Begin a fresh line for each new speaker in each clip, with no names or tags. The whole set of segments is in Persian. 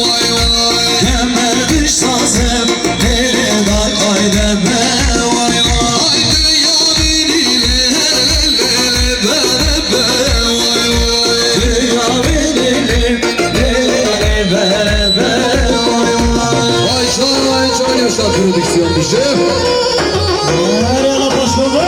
vay vay. Kemermiş sazım hele day kaydeme vay vay. Haydi yarim lele bebe vay vay. Yarim lele bebe vay vay. Vay çay yaşa prodüksiyon dışı.
Arayala başladı.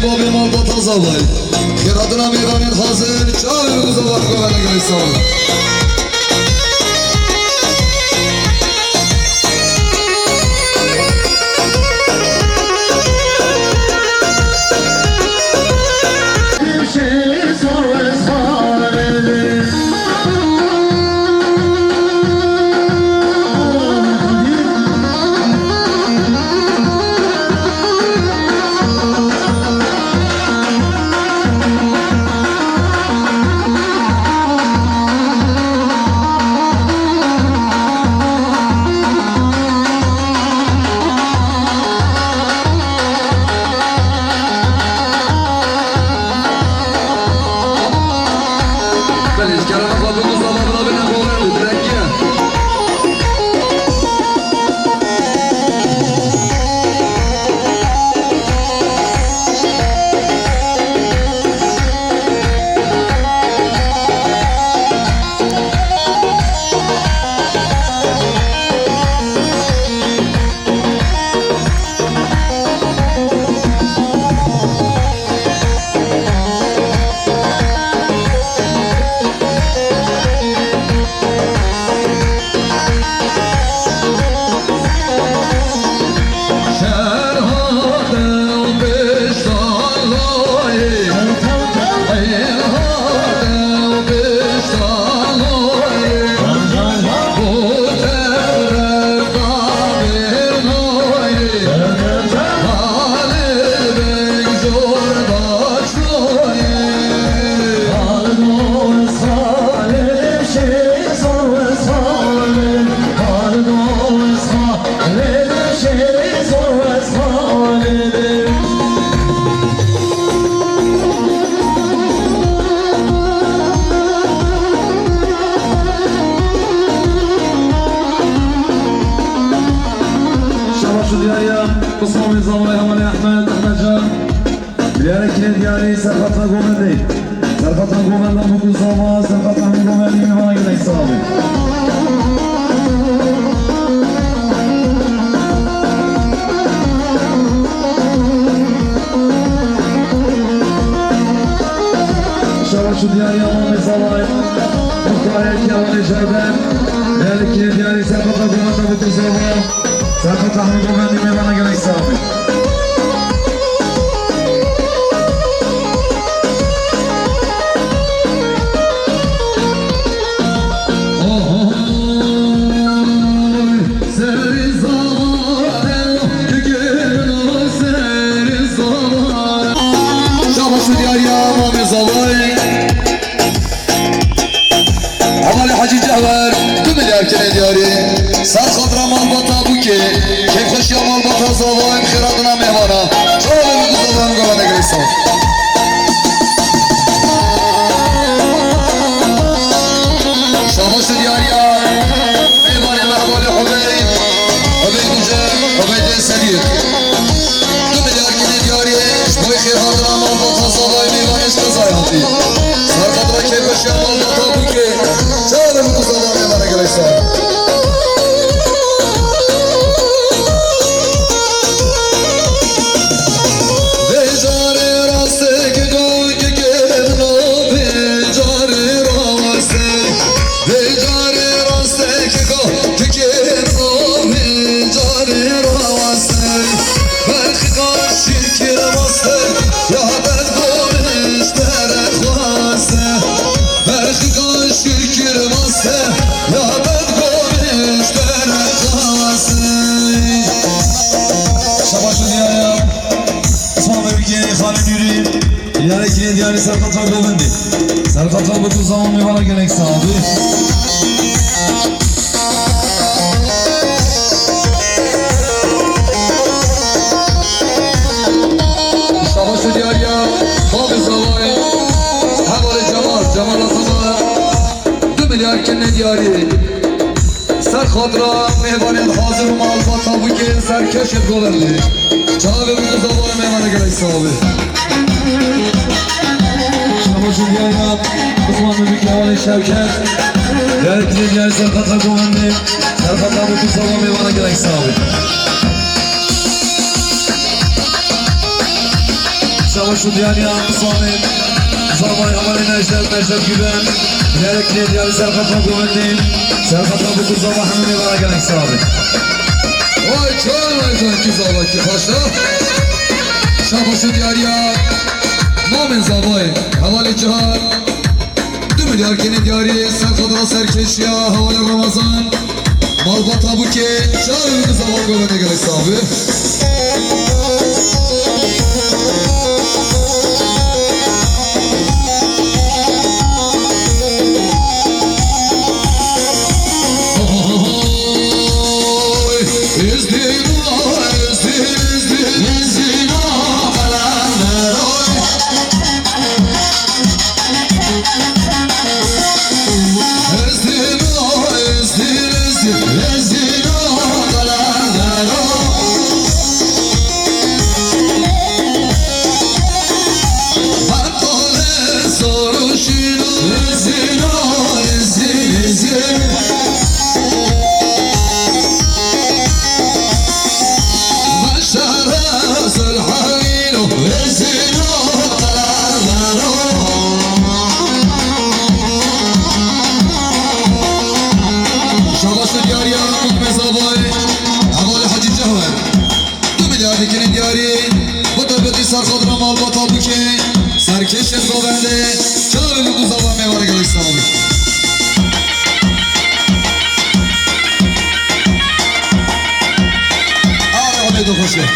Bobby malda taza vay. Yaradına meydanet hazır. Çağırımıza bak kovana gelsin.
قسم زمانه همه احمد جان بیاره که دیاری سرخطا گومندی سرخطا گومندم بکن زمان سرخطا گومندی میمانه گنه حسابی شبا شو دیاری همه زمان مختاره که همه جایدن بیاره که دیاری سرخطا گومندم بکن زمان سرخطا همه گومندی میمانه گنه حسابی
Seri zaman, gün o seri zaman.
که خالد یوری دیاری که دیاری سرقطان گوبندی سرقطان بکو زمان میوانا گلک صحابی
شباشو دیاریا خواب زوای حوال جمال آسما 2 میلیارد کنه دیاری سر خود را مهمان حاضر و مال با تابو که سرکشت گلنده چاوه بگو زوای مهمان گلک صحابه
شباشو دیاریا بزمان ببیک حوال شوکت دیاری که دیاری سرقطان گوبندی سرقطان بکو زمان میوانا گلک صحابی شباشو دیاری سامن زمان حوالی نجدت گیبن دیاری که دیاری سرقطان گوبندی سرقطان بکو زمان همه میوانا گلک صحابی
وای جان کی زوای کی خوشا شباشو دیاریا نام زوای حوال جهان 2 میلیارد کنه دیاری سر خود را سرکشی حوال رمضان مال با تابو که چاوه بگو زوای گلنده گلک صحابه سرکش گوبنده چاوه بگو زبان میواره گلک صحابه آره آبه دو خوشه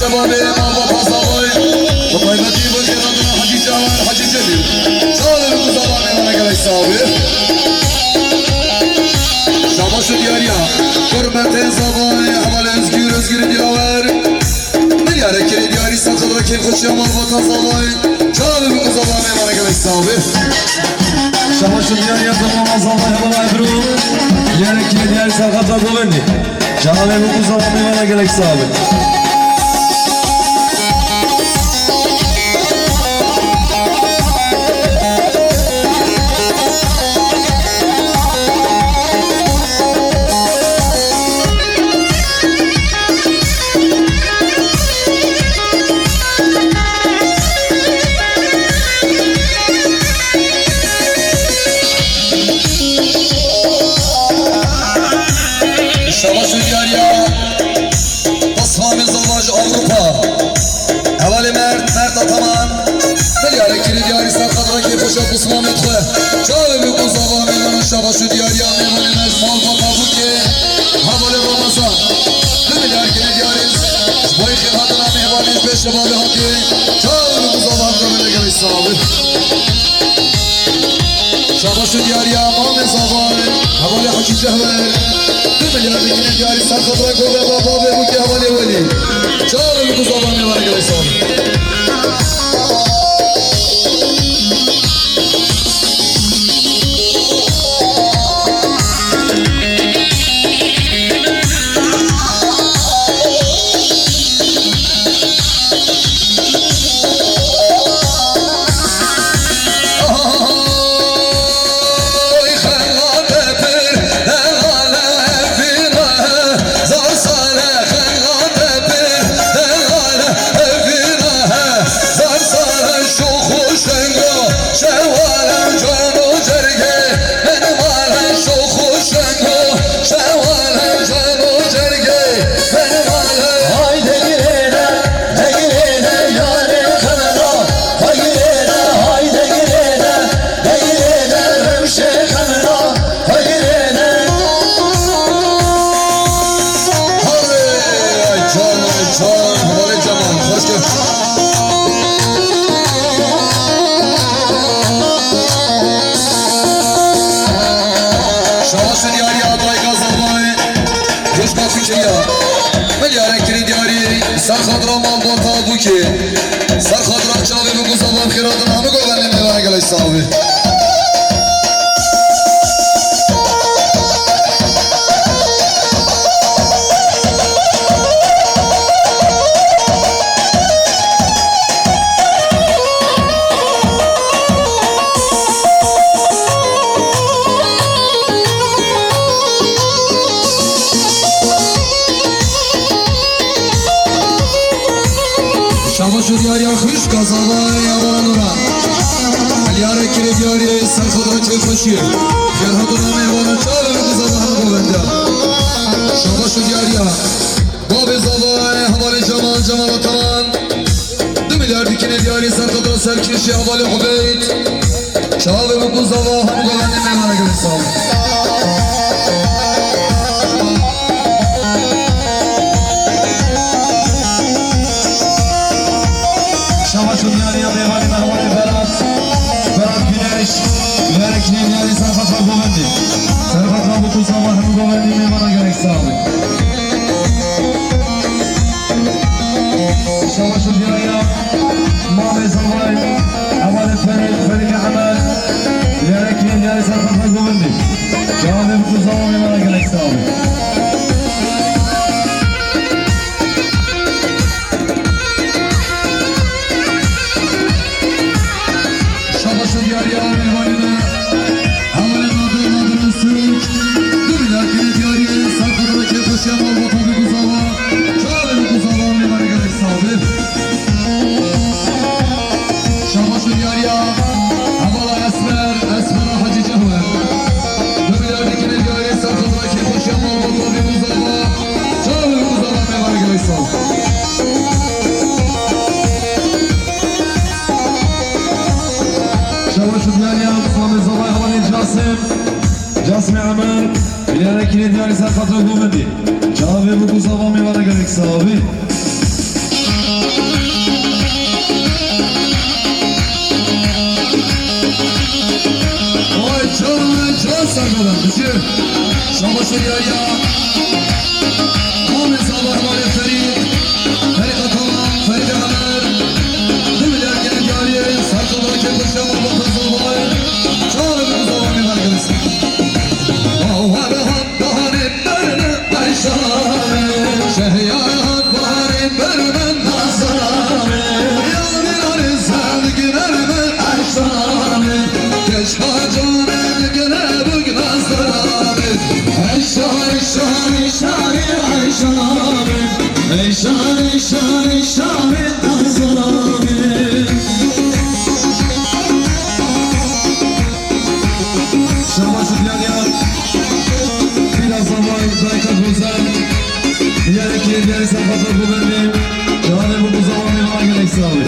شباب امام و پاسابای و قیمتی بود که رادنا حجی جوان حجی جلیل چاله بگو زبان من اگر ایسابه Şabaşı diyarya Hürmetin zavay Haval özgür diyaver Milyar ekili diyari Sakadra keyf hoş yamal vatan zavay Çağlı bu zavay Mevana gelmek sahibi
Şabaşı diyarya Tamama zavay Haval ebru Yerekli diyari Sakadra govendi Çağlı bu zavay Mevana gelmek sahibi
Şabaşı diyarya Basmamız zavaj Avrupa Evveli Mert Ataman Milyar ekili diyari Sakadra keyf hoş Osman Methe Çağlı bu zavay Mevana Şabaşı diyarya Mevana Mezmal Matabuki Havale Ramazan Milyar ekili diyari Boy khilhatına mehvaniz beş şebabi haki Çağlı bu zavay Mevana gelmek sahibi Şabaşı diyarya Mame zavay Havale Hacı Cehver Milyar ekili diyari Sakadra Gove Baba ve Buki Havale Veli Çağlı bu zavay Mevana gelmek sahibi Sarkhadra Malbata Buki Sarkhadra Çavi bu kuzavan Khiradın hamı govenli mevana gelek sahibi Şabaşı diyarya hış kazavay yavanura Aliyar ekili diyarya Sarkhadra keyf hoşi Khiradına mehvana Çavi bu kuzavan govende Şabaşı diyarya Babi zavay Havale Cemal Ataman 2 milyar dikine diyarya Sarkhadra Serkeşi Havale Hubeyt Çavi bu kuzavan hamı govende mevana gelek sahibi
Şabaşı diyarya Mevani Mehvani Berat Güneş Yerekli diyari Sarkhadra govendi Sarkhadra bu zavay hamı govendi Mevana gelek sahibi Şabaşı diyarya Mame zavay Havale Ferili Amel Yerekli diyari Sarkhadra govendi Çağlı bu zavay Mevana gelek sahibi Şabaşı diyarya Mevani'de Havale Nadir Sürük 2 milyar kere diyarya Sarkhadra keyf hoş yamal Vatabi bu zavay Çağlı bu zavay Mevana gelek sahibi Şabaşı diyarya Havala Esmer Hacı Cehver 2 milyar dikine diyarya Sarkhadra keyf hoş yamal Vatabi bu zavay Çağlı bu zavay Mevana gelek sahibi Şabaşı diyarya Muhammed Zavay Havale Casmi Amel Yerekli diyari Sarkhadra govendi Çavi bu zavay Mevana gelek sahibi Oy çağlı
sarmadan Düzü Şabaşı Diyarya Ahmet Sabah Mali Ferit Ferit Ataman Ferit Emeler Dümüler Gene Diyarya Sarkılar Kepuşa Mahmut Sabah Çağrı bir zaman bir arkadaşlar Bahar bahar bermen Ayşame Şehyar bahar bermen Nazame Yâri yâri sevgi vermen Ayşame Keşke canım gene bugün Nazame Ayşame Ayşame Ayşame Ayşame Ayşame Nazame Şabaşı Diyarya Biraz zaman Dayka Güzel Diğer iki diğer sefatlar bu benim Yani bu zaman bir var gerekse abi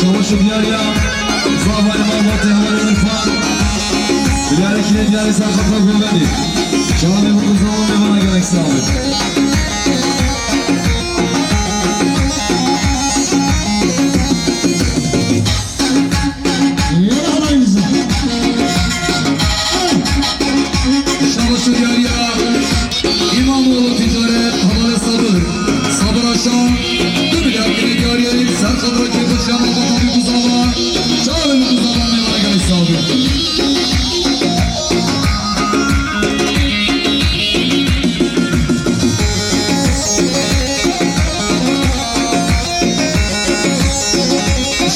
Şabaşı Diyarya Zavay Mahmut Yahman İrfan Diğer iki diğer sefatlar bu benim Yani bu zaman bir var gerekse abi Şabaşı Diyarya İmamoğlu Ticaret Havale Sabır Sabır Aşağı Dümüler Gene Diyarya Serkadra Kepuşa Mahmut Abi Kuzava Çağrı bir Kuzava Mevara Gerekse abi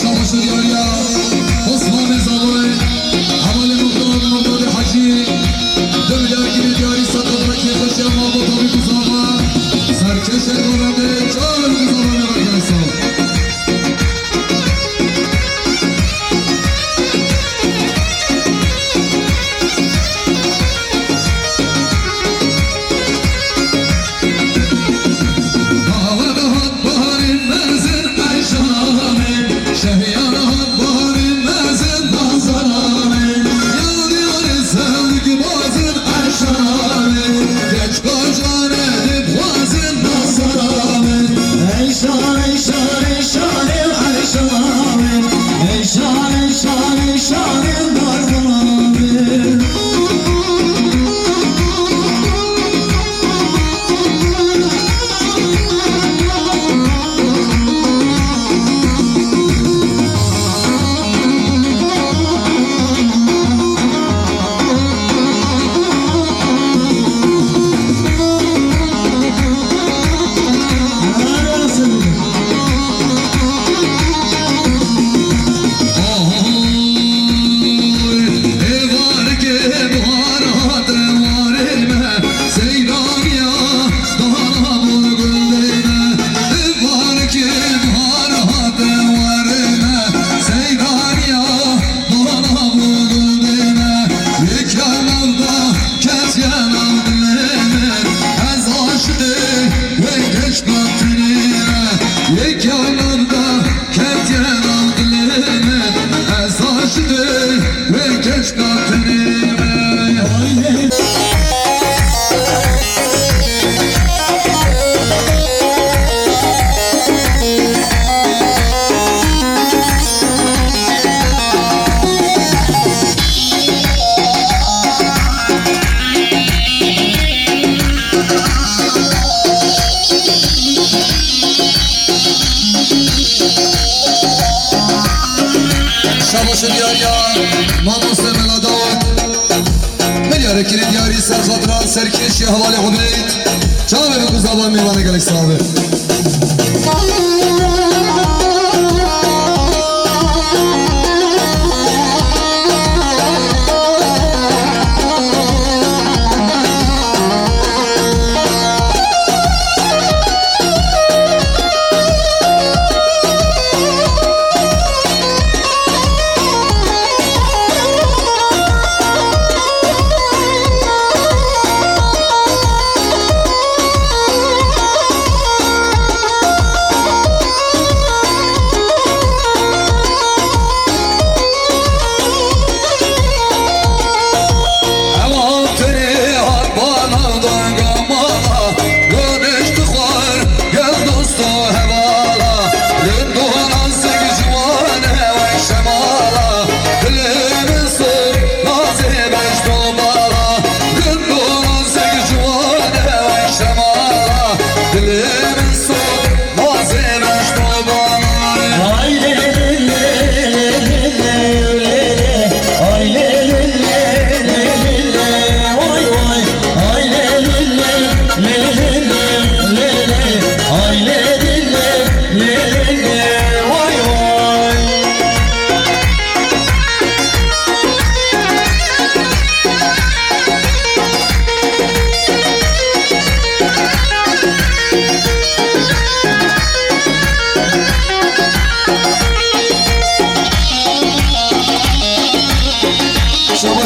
Şabaşı Diyarya Osman Mezavı Havale Muhtar Muhtar Hacı Dövüler Gene Diyarya Serkadra Kepuşa Mahmut Abi Kuzava Serkeşe Gorande Çağrı bir Kuzava Mevara Gerekse abi Şabaşı Diyarya Namus Emel Davat Melyare Kiri Diyarya Serkadra Serkeşi Havale Hubeyt Çağrı ve Kuzava Mevana Gerekse abi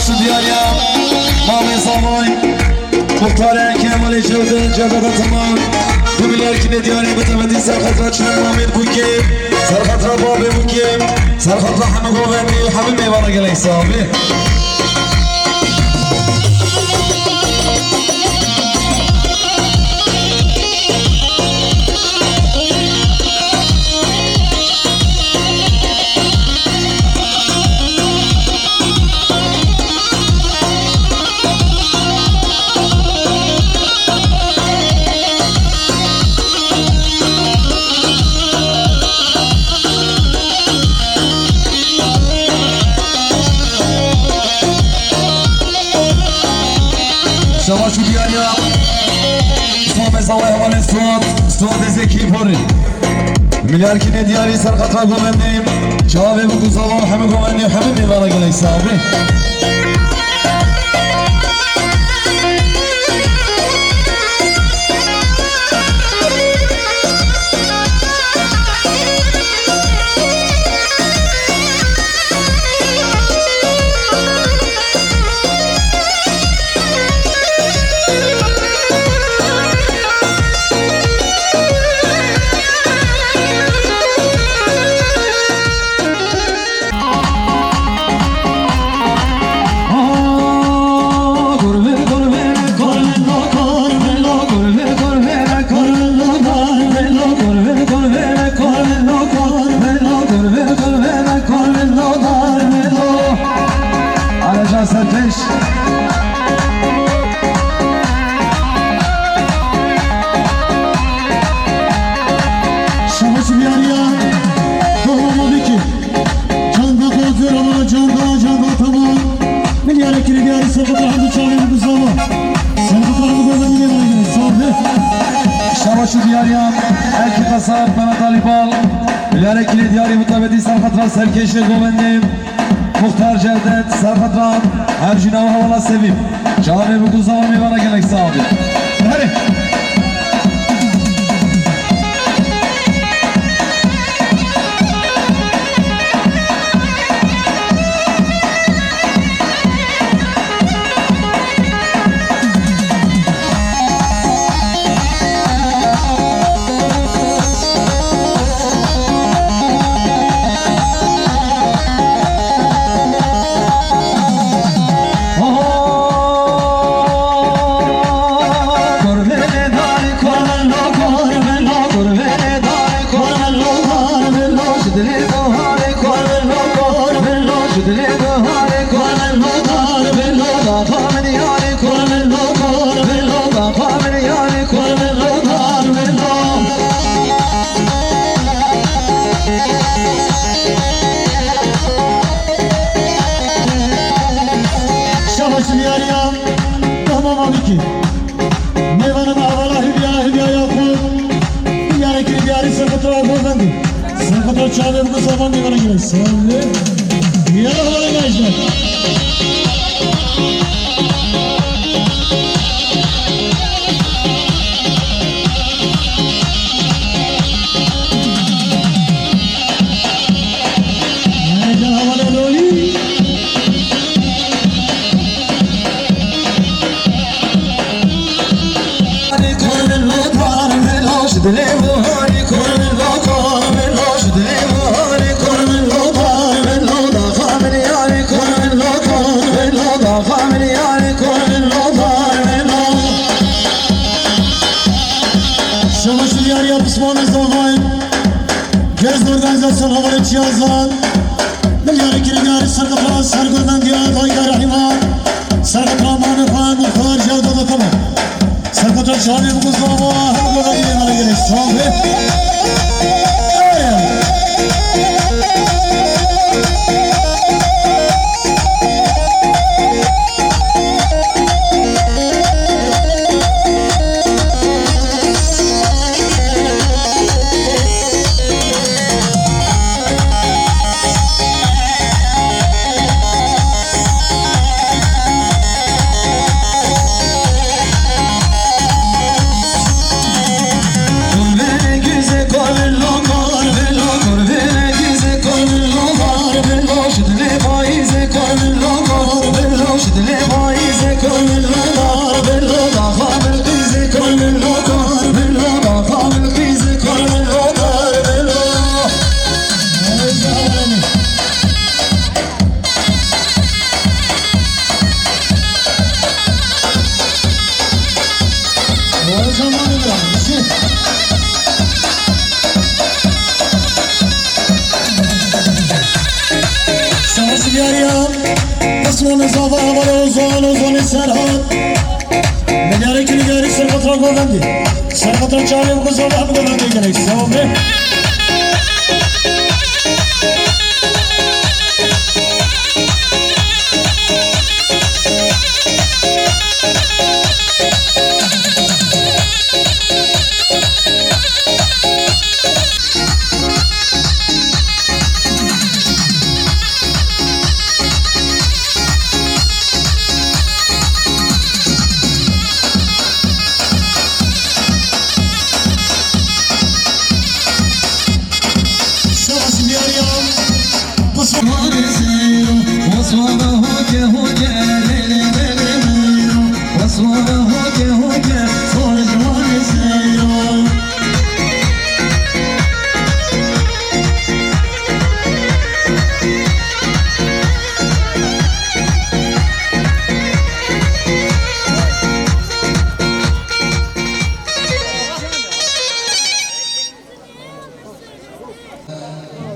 شو دياريا مامي صاموي مختار كمال جودة تمام دميلار كني دياري بتمدي سرخطرة شنو مامي بوكي سرخطرة بابي بوكي سرخطرة حمد وغني حبيب ميوانا قلي صابي شو دياريا صوب زوايا ولا صوت زكي بوري مليار كني دياري سرقت راقو منيم جوابي بكو صواب حمقو مني وحبيبي بارك الله يسابي شو دياريا اكي قصار بنا طالبال بلارك دياري مطابدي سرخطران سركش غومندم مختار جردت سرخطران هر جناوها والله سبيب جانب بكو زمان میوانا گلک صحابي هره Çağırıyor bu zaman bir bana girer. Sağlı. Yara havalı gençler. Nerede havalı loli? Hadi kolun lotar meloş dile bu hadi kolun lotar meloş dile bu hadi kolun lotar melo da family hadi kolun lotar melo da family hadi kolun lotar melo Şamaşır yer yapışmanız olmayın Gezdi organizasyon havalı cihazlar Milyar ikili gari sargıplan sargıdan diyar dayga rahiman Sargıplamanı falan muhtar cevda da tamam Sargıdan şahane bu kuzlama hem burada gibi bana gelir Sağlı Güzel,
دیاریا اسمان زاوا و اوزان سرحد نگاری که نگاری سرقت را گوگندی سرقت را چالی و زاوا هم گوگندی گنی سوامه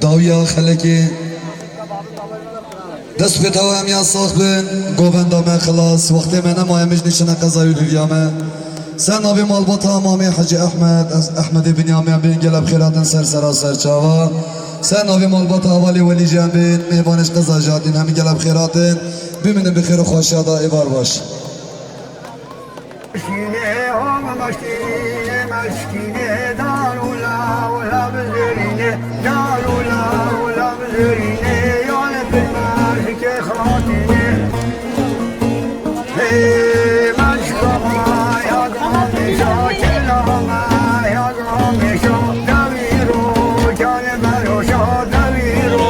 داویا خلکی دست به تو هم یا صاحبن گووندام خلاص وقتی من مایمش نشنه قضای الهیامه سن نبی مالبات امامی حاجی احمد بنیامین بین گلب خیراتن سر چاوا سن نبی مالبات حوالی ولی جنبین میوانش قضا جادین همین گلب خیراتن بمینه بخیر و خوشیادا ایوار باش
مشکینه دارولا ولا بزرینه دارولا ولا بزرینه یانه بالماش که خاطینه مشکما یا گامیشا کلاما یا گامیشا دویرو کل بروشا دویرو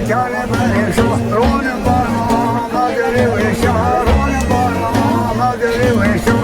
کل بروشا رون بارا مدری وشا رون بارا مدری وشا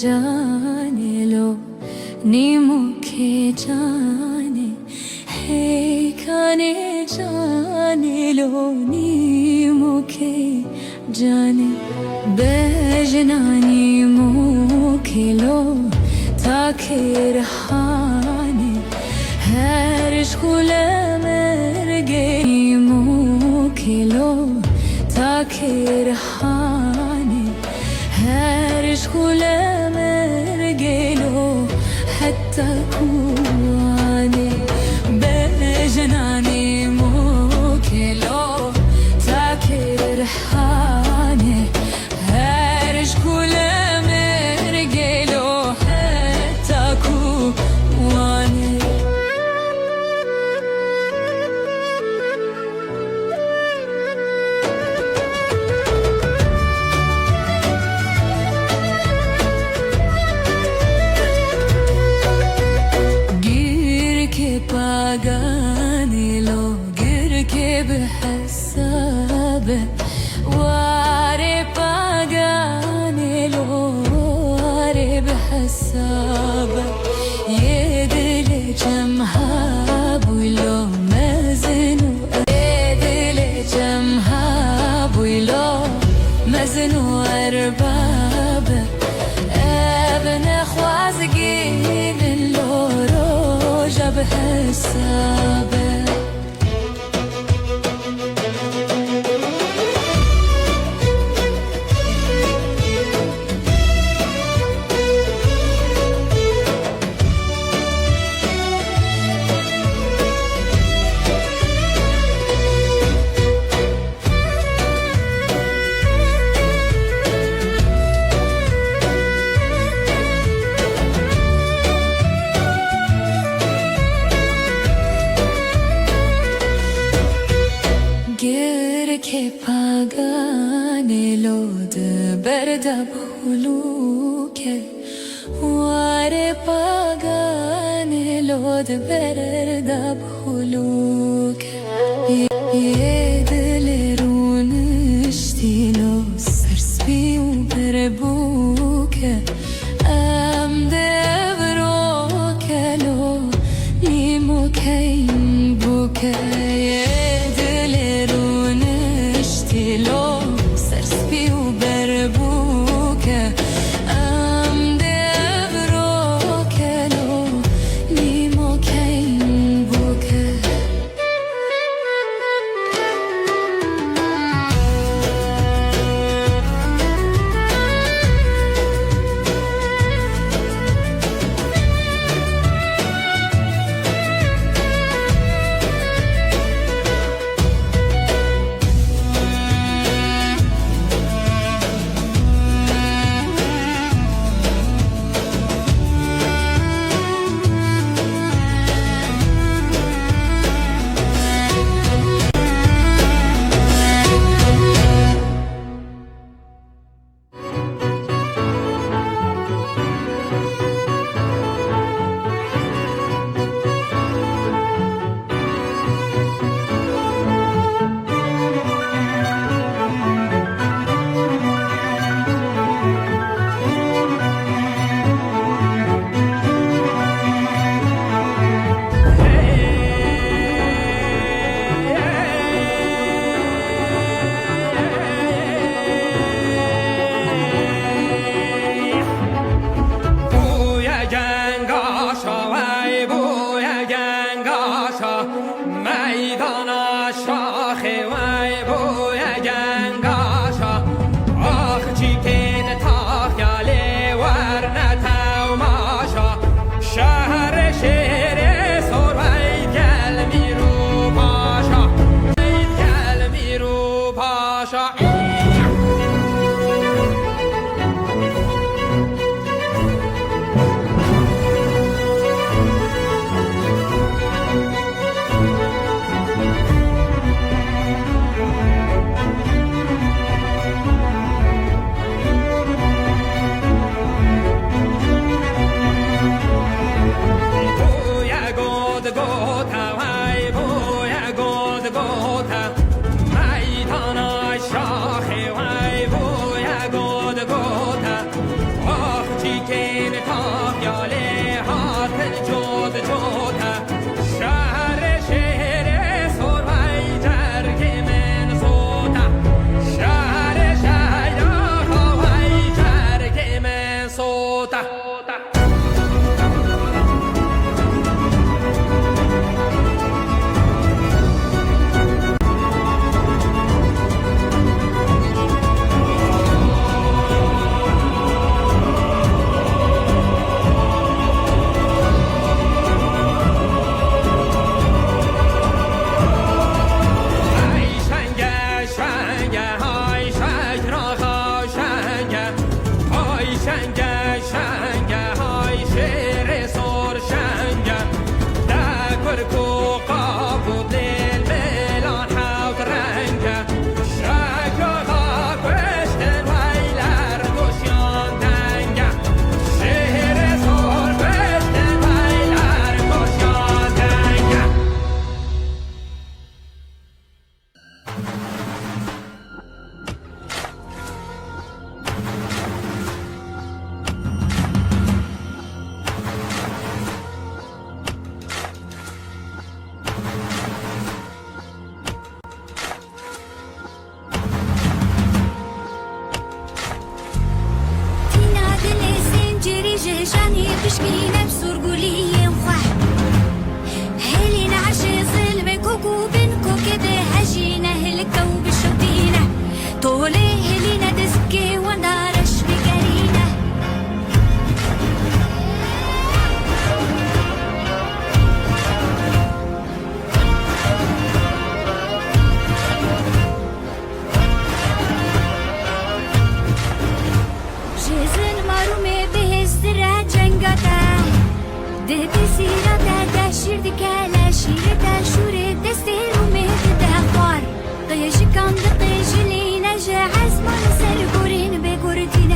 जाने लो नीमुखे जाने हे खाने जाने लो नीमुखे जाने बेजनानी मुखे लो ताखिर हाने हर शकुल मरगे मुखे लो ताखिर हाने हर शकुल حتى كواني بجناني موكلو تاكر حاني هرش كل مرقلو حتى كواني pagani lo gir ke bihsabe ware pagani lo ware bihsabe ye dil jamha bulo maznu ye dil jamha bulo maznu arbabe ابن خوازگین لورو جب حسابه برد بهلوکه واره پاگان لود برد بهلوکه یه دل رونشتی لو سرسبی و بربوکه ام دبرو کلو نیمو کین بوکه یه دل رونشتی لو سرسبی و بربوکه ام دبرو کلو نیمو کین بوکه
Kan da qejli naja azman sergurin be gurdin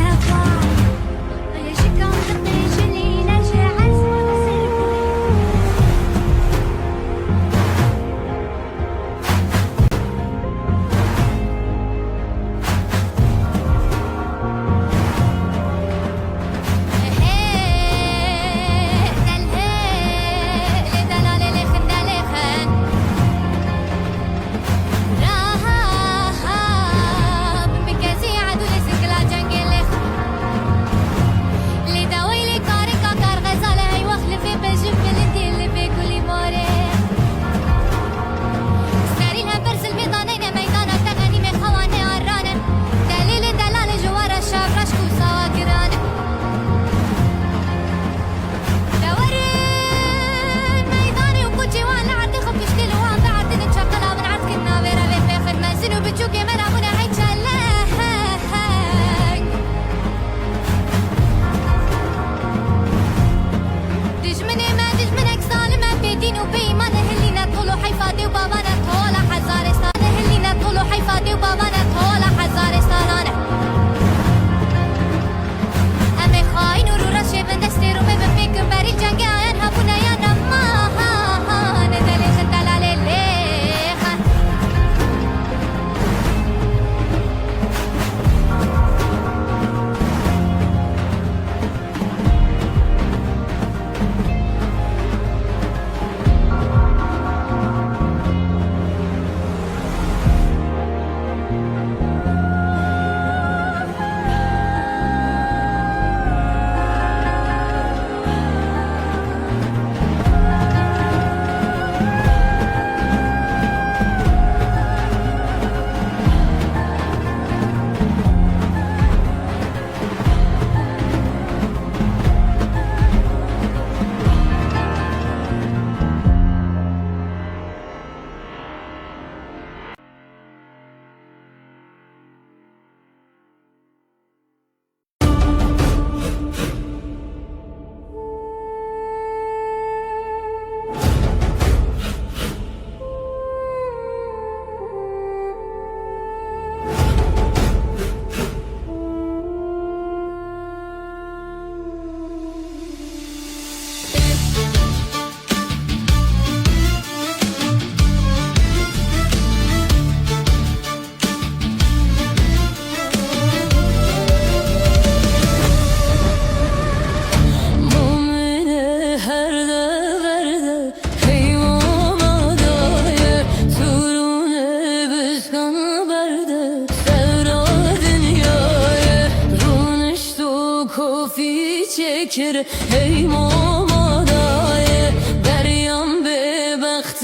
کر هی مامادای دریم به بخت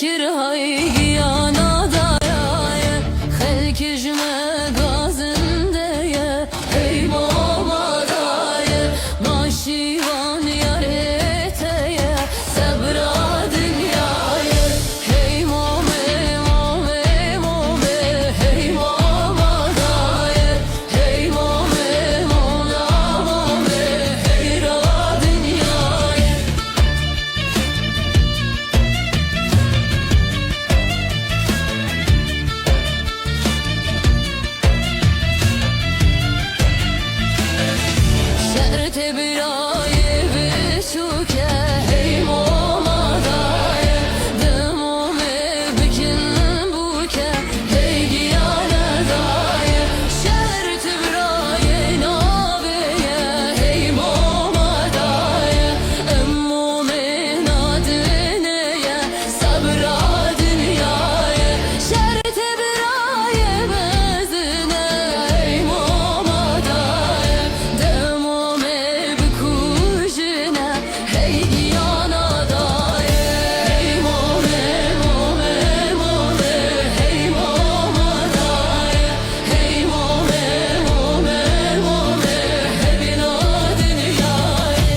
کر های گیانا دای خلک جمگازنده هی مامادای ماشیوان یارته صبرا دنیای هی مامه مامه مامه هی مامادای هی مامه مامه مامه هی را دنیای شرط برای بشوکه هی مامادای دمومه بکن بوکه هی گیانه دای شرط برای نابیه هی مامادای امومه نادنه صبرا دنیای شرط برای بزنه هی مامادای دمومه بکوشنه هی گیانا دای هی مامه مامه مامه هی مامادای هی مامه مامه مامه هی بنا دنیای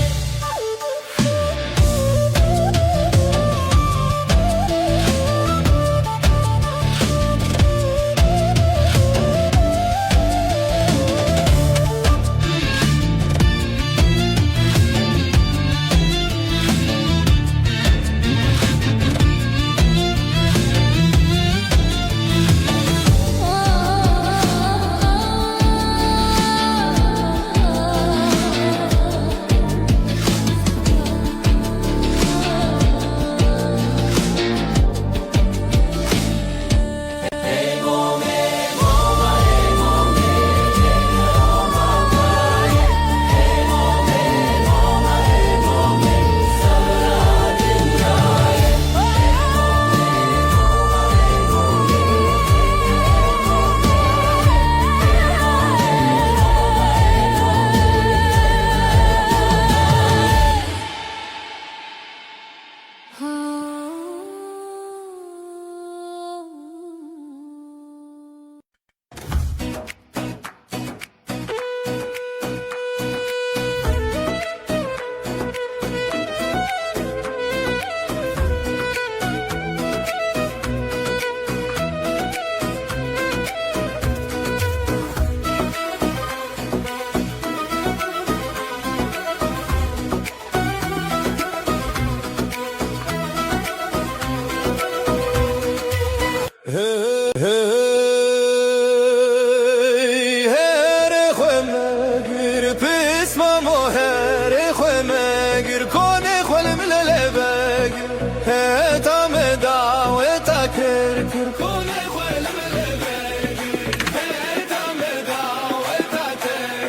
هر خمگیر پس مامو هر خمگیر کنه خلم لبگیر هتام دعوت کر کر کنه خلم لبگیر هتام دعوت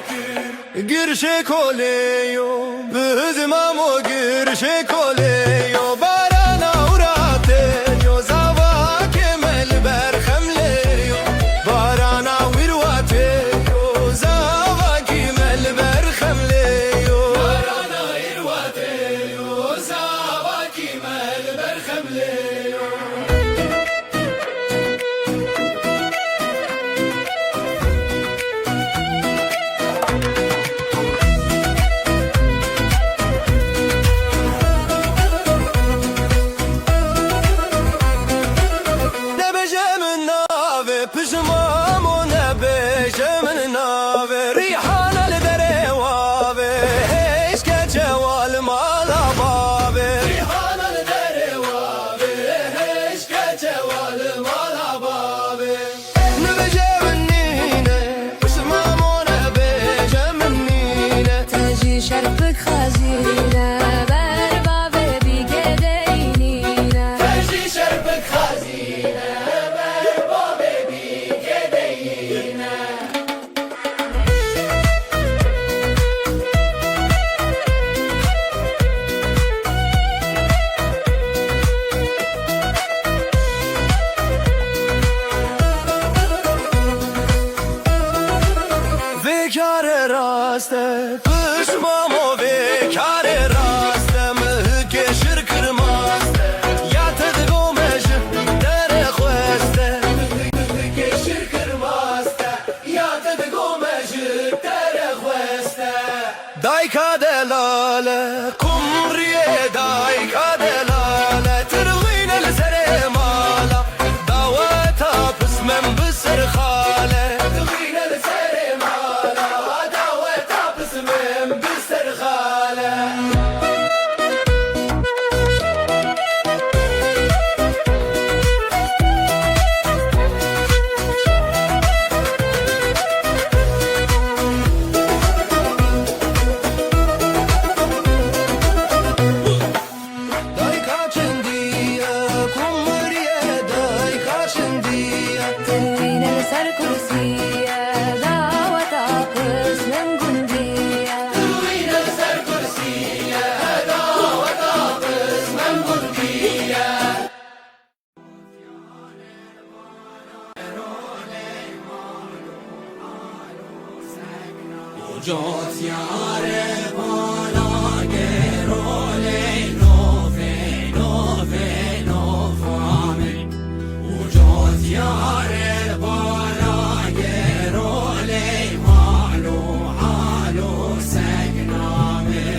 کر گرش کلیو بز مامو گرش کلیو باران اوراته یو زوا کمل برخملیو باران اوراته یو زوا کمل برخملیو باران اوراته یو زوا کمل برخملیو
شرفك خزينة بربابة بيجي دينينا
تجي شربك خزينة بربابة بيجي دينينا Vikar raste, pushmamo جات یاره بالا گرولی نوفه نوفه نوفامه جات یاره بالا گرولی مالو حالو سگنامه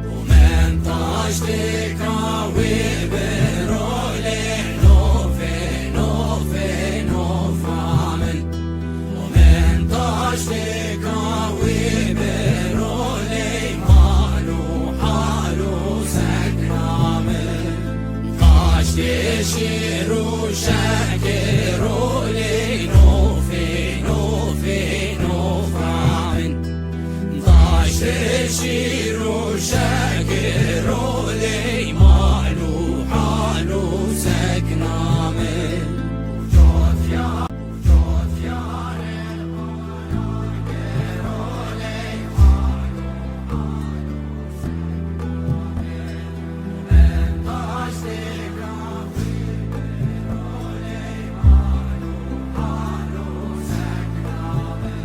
و من تاشتی کاوی برولی نوفه نوفه نوفامه و من تاشتی کاوی برولی مالو حالو سگنامه تاشتی شیرو شکرولی نوفه نوفه نوفامن تاشتی شیرو شکرولی مالو حالو سگنامه جات یاره گرولی مالو حالو سگنامه من تاشتی کاوی برولی مالو حالو سگنامه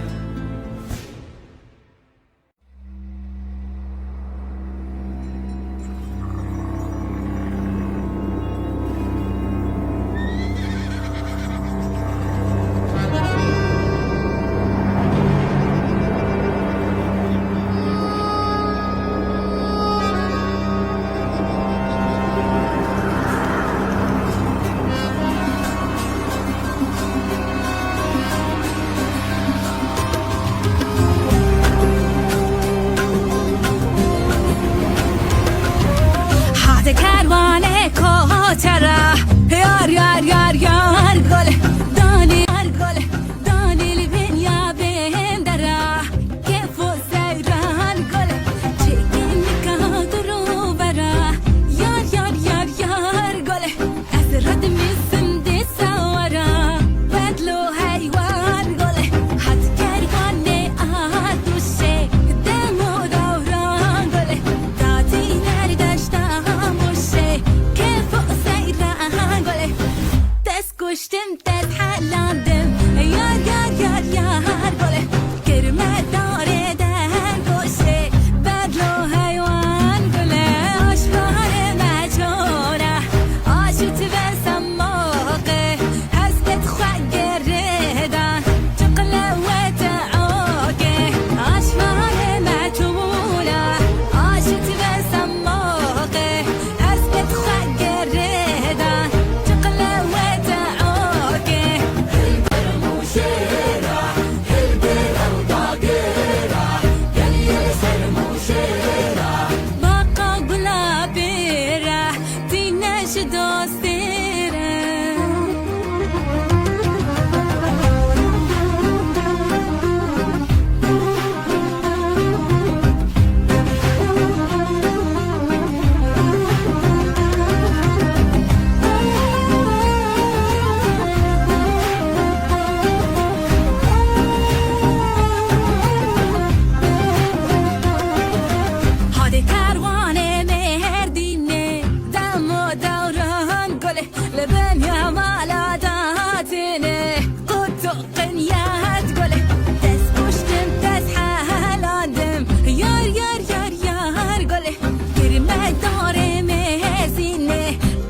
حد کروانه کوتره یار یار یار یار گل دانی گل دانی بنیا بندره کیف و سیران گل چکین کادرو برا یار یار یار یار گل از رد میسم دی سوارا بدلو حیوان گل حد کروانه آتوشه دمو دوران گل دادی نردشتم كيف سيران قولي تسكشتم تتحلندم يار يار يار يار قولي كرمة داري دهن كوشي بدلو حيوان قولي أشبار مجهولة عاشت بسماقي حسبت خقردان تقلى وتعوقي أشبار مجهولة عاشت بسماقي حسبت خقردان تقلى وتعوقي المشيرة البيرة وضاقرة قال يسر مشيرة بقى قلابيرة تيناش دوستيرة هادي كروانه مهردينه دم و دوران گله لبن یا مالاداتینه قط و قنیات گله دست کشتم دست حلاندم یار یار یار یار گله گرمه داره مهزینه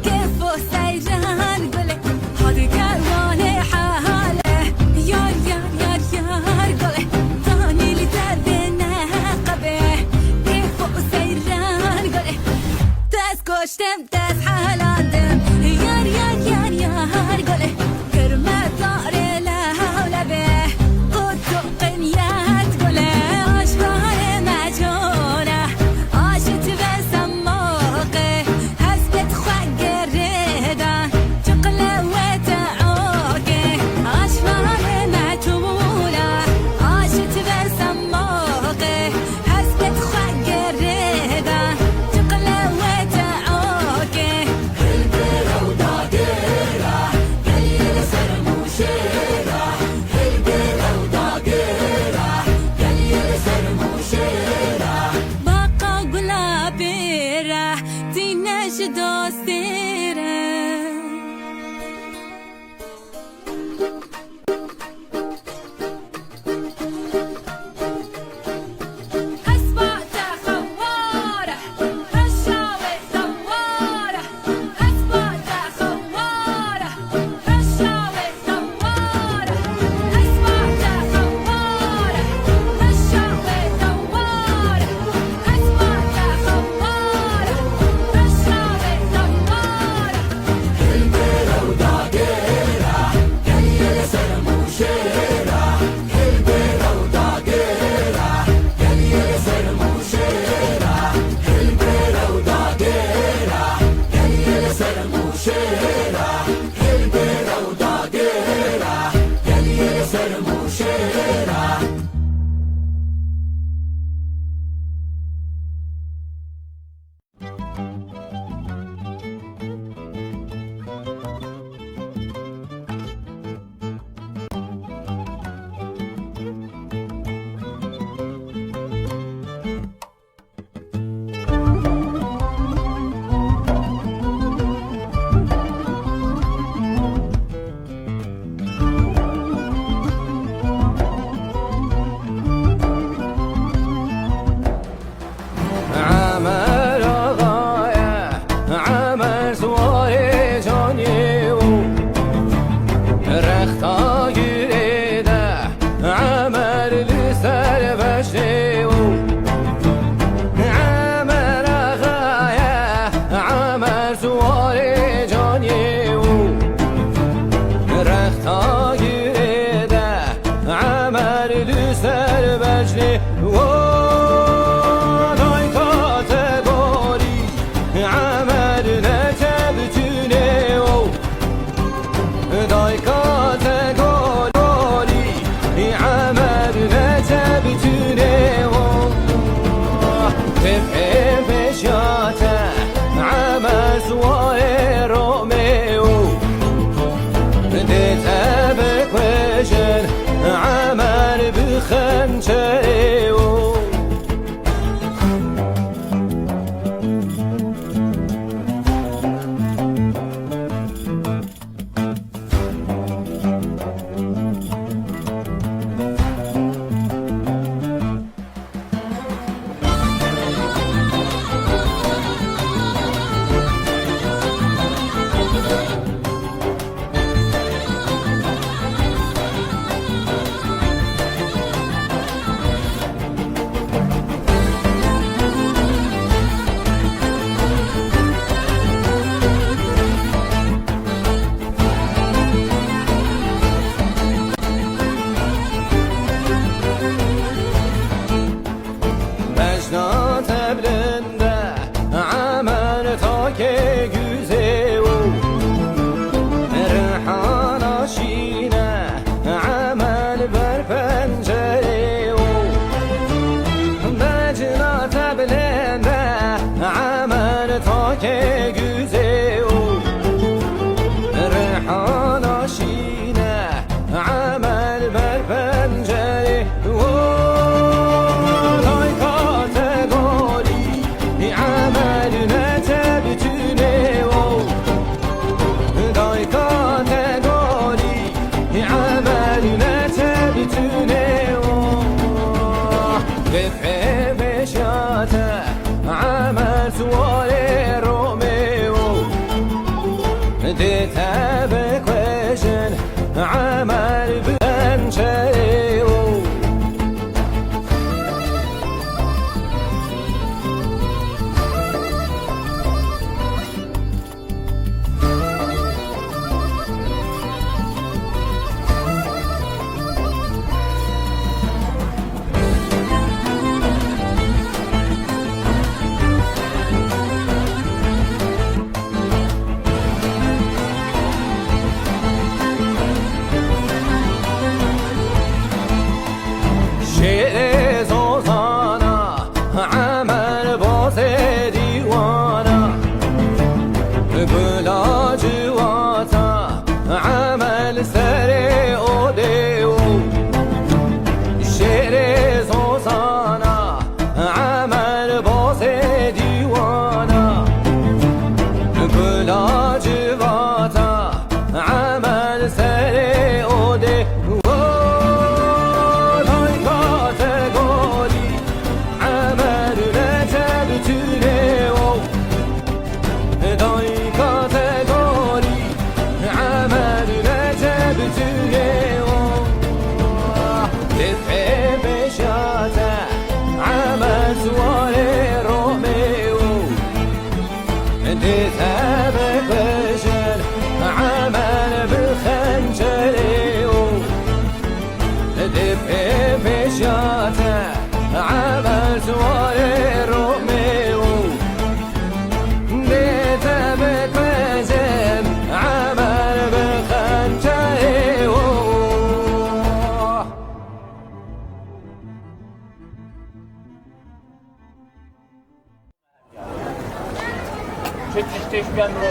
کیف و سیران گله هادی کروانه حاله یار یار یار یار گله دانی لدرد نقبه كيف سيران قولي تسكشتم تسحلاندم يار يار يار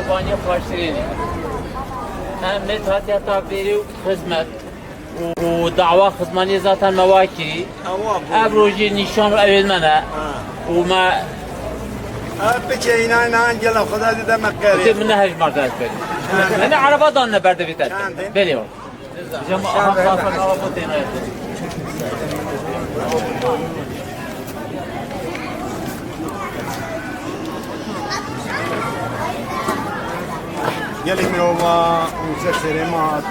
قربانی پاشترینی هم نتاتی حتی بری خدمت و دعوه خدمانی ذاتا مواکی ابروجی نشان و اوید منه و ما
بچه اینا انجلا خدا دیده مکری
من نهج مرد از بری من عربا دان نبرده بیتر بلی ور جمع آها خافر عربا دینا
گلی مروبا اونسه سرمات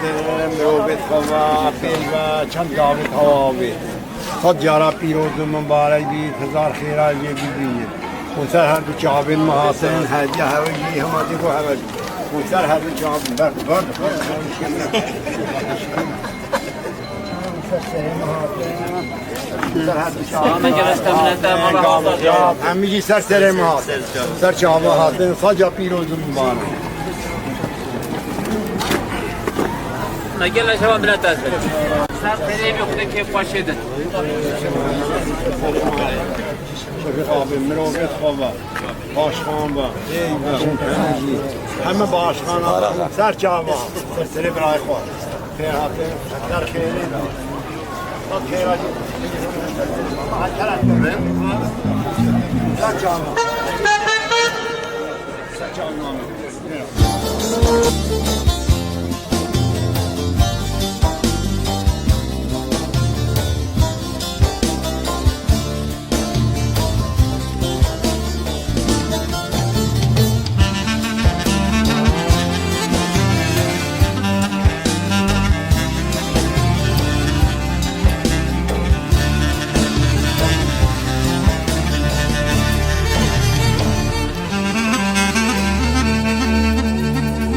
مروبت خوا پیل و چند داوت هوا بید صد جارا پیروز مبارک بید هزار خیرات بید اونسه هر دو چابین محاسن هدیه هوایی هماتی کو هوایی اونسه هر دو چابین برد همیشه سر سر محاسن سر چابه هاتن صد جا پیروز مبارک
نگل شما ملت از بری سر بری بخوده که پاشیدن
شفیق آبی مروبت خواه باشخان با همه باشخان ها سر چاوا سر برای خواه خیر هاته سر خیلی صد خیر آجی سر چاوا سر چاوا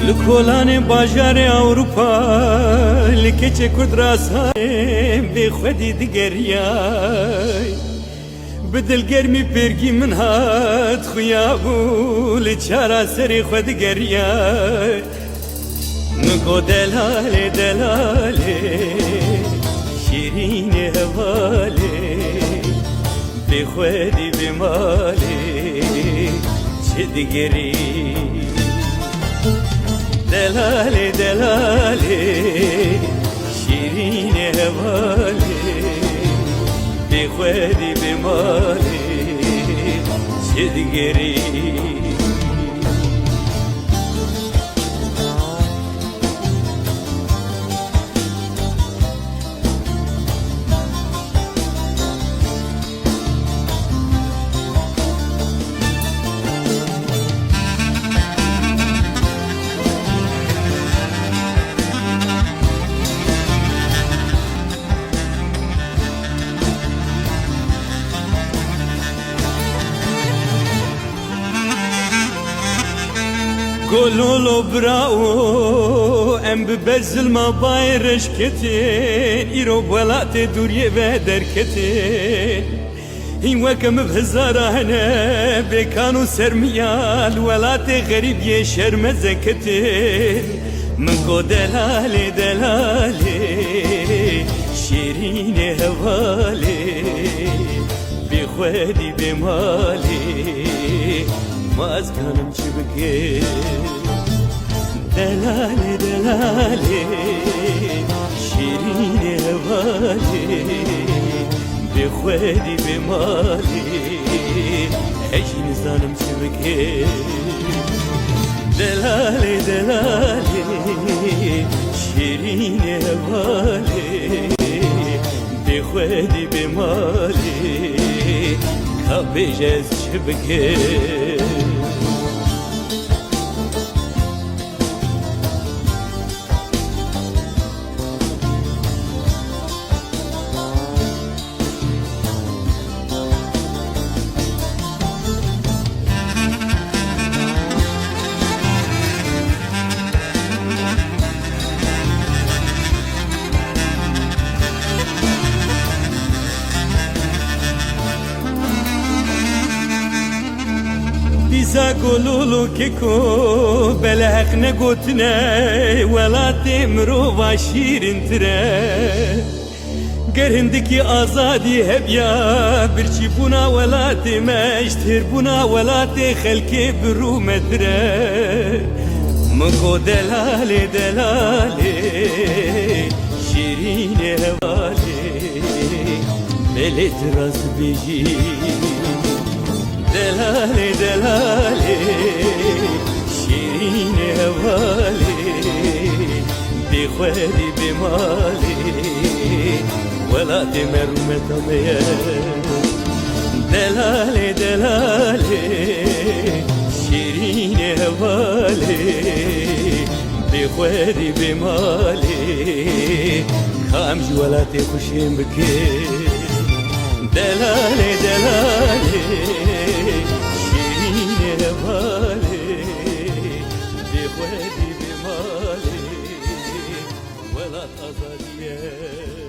لکولان باجار اوروپا لکچه کرد راسای به خودی دگریای بدل گرمی پرگی من هات خویابو لچارا سری خود گریای نگو دلاله دلاله شیرین هواله به خودی بماله چه دگری دلاله دلاله شیرین هواله به خودی بماله چه دگری گلولو براو ام ببزل ما بايرش كتين ايرو بولات دوريه بدر كتين هين وكم بهزاره هنا بكانو سرميال ولات غريب يشرم زكتين من قو دلالي دلالي شيرين هوالي بخوادي بمالي ما أزكانم شبكي دلالي دلالي شيرين هوالي بخوادي بمالي عيشين زانم شبكي دلالي دلالي شيرين هوالي بخوادي بمالي كابيجز شبكي بيزا قولولو كيكو بلاغ نقوتنا ولاتي مروفا شيرين ترى قرهندكي آزادي هبيا برشي بونا ولاتي ما اشتهر بونا ولاتي خلكي برو مدرى مكو دلالي دلالي شيرين هوالي بلد راس بيجي دلالي دلالي شيرين هوالي بخوالي بمالي ولا تمر متمية دلالي دلالي شيرين هوالي بخوالي بمالي خامج ولا تخشين بكي دلالي دلالي شيرين هوالي بخوالي بمالي ولا تزالي